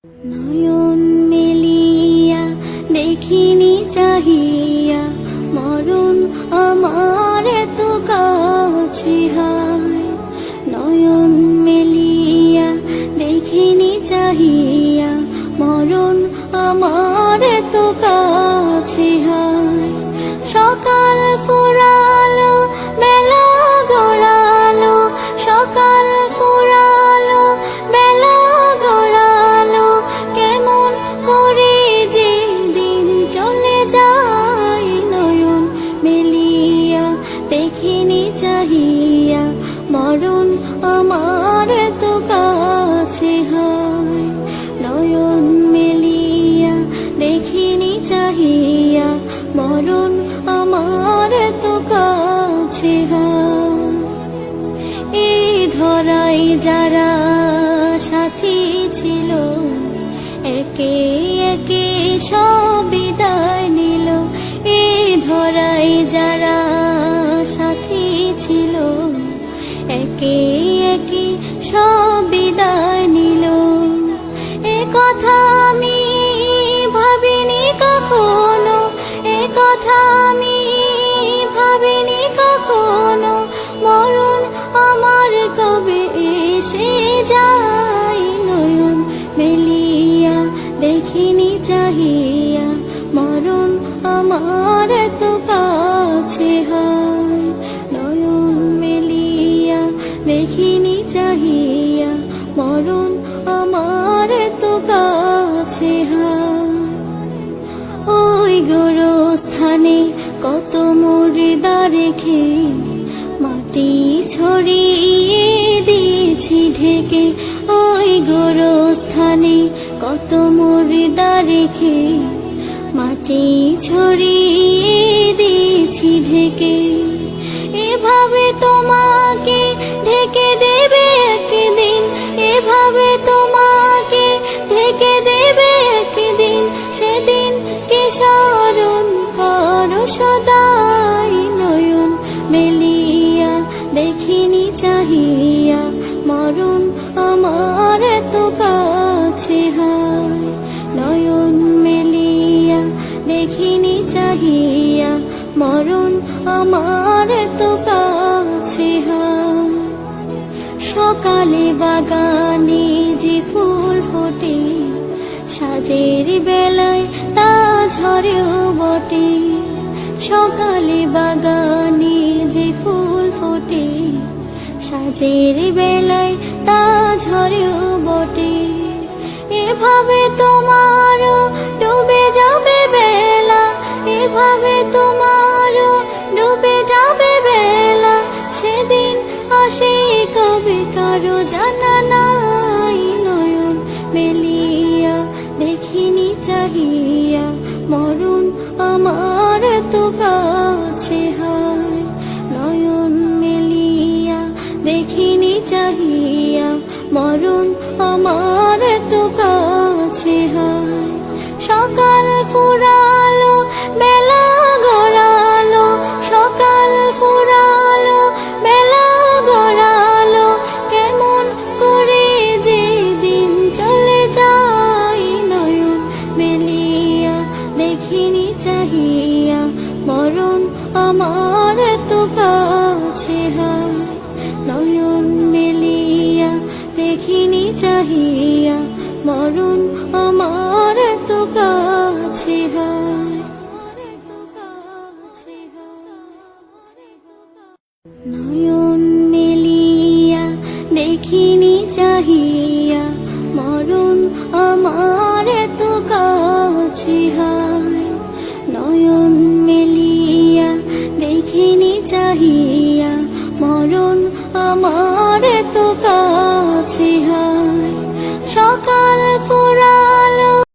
নয়ন মেলিয়া দেখিনি চাহিয়া মরণ আমার এত কাছে হায়। নয়ন মেলিয়া দেখিনি চাহিয়া মরণ আমার এত কাছে হায়। সকাল ফুরালো বেলা গড়ালো, সকাল ফুরালো বেলা গড়ালো, কেমন করে যে দিন চলে যায়। নয়ন মেলিয়া দেখিনি চাহিয়া মরণ আমার এত কাছে হায়। নয়ন মেলিয়া দেখিনি চাহিয়া মরণ আমার এত কাছে হায়। এই ধরাই যারা সাথী ছিল, একে একে সব বিদায় নিল। এই ধরাই যারা সাথী ছিল, একে একে সব বিদায় নিল। এ কথা আমি ভাবিনি কখনো, এ কথা আমি ভাবিনি কখনো, মরণ আমার কবে এসে যায়। নয়ন মেলিয়া দেখিনি চাহিয়া মরণ আমার এত কাছে হায়। নয়ন মেলিয়া দেখিনি চাহিয়া মরণ আমার এত কাছে হায়। ওই গোরস্থানে কত মুর্দা রেখে মাটি ছড়িয়ে দিয়েছি ঢেকে। ওই গোরস্থানে কত মুর্দা রেখে মাটি ছড়িয়ে দিয়েছি ঢেকে। এভাবে তোমাকে ঢেকে দেবে একদিন, এভাবে তোমাকে ঢেকে দেবে একদিন, সেদিন কে স্মরণ করো সদাই। নয়ন মেলিয়া দেখিনি চাহিয়া মরণ আমার এত কাছে হায়। নয়ন মেলিয়া দেখিনি চাহিয়া মরণ আমার এত কাছে হায়। সকালে বাগানে যে ফুল ফোটে, সাজের বেলায় তা ঝরেও বটে। সকালে বাগানে যে ফুল ফোটে, সাজের বেলায় তা ঝরেও বটে। এভাবে তোমারও ডুবে যাবে বেলা, এভাবে তোমারও ডুবে যাবে বেলা, সেদিন আসে কবে কারো জানা নাই। নয়ন মেলিয়া দেখিনি চাহিয়া মরণ আমার এত কাছে হায়। নয়ন মেলিয়া দেখিনি চাহিয়া মরণ আমার এত কাছে হায়। সকাল ফুরালো বেলা গড়ালো, সকাল ফুরালো বেলা গড়ালো, কেমন করে যে দিন চলে যায়। নয়ন মেলিয়া দেখিনি চাহিয়া মরণ আমার এত কাছে হায়। নয়ন মেলিয়া দেখিনি চাহিয়া মরণ আমার এত কাছে হায়। নয়ন মেলিয়া দেখিনি চাহিয়া মরণ আমার এত কাছে হায়।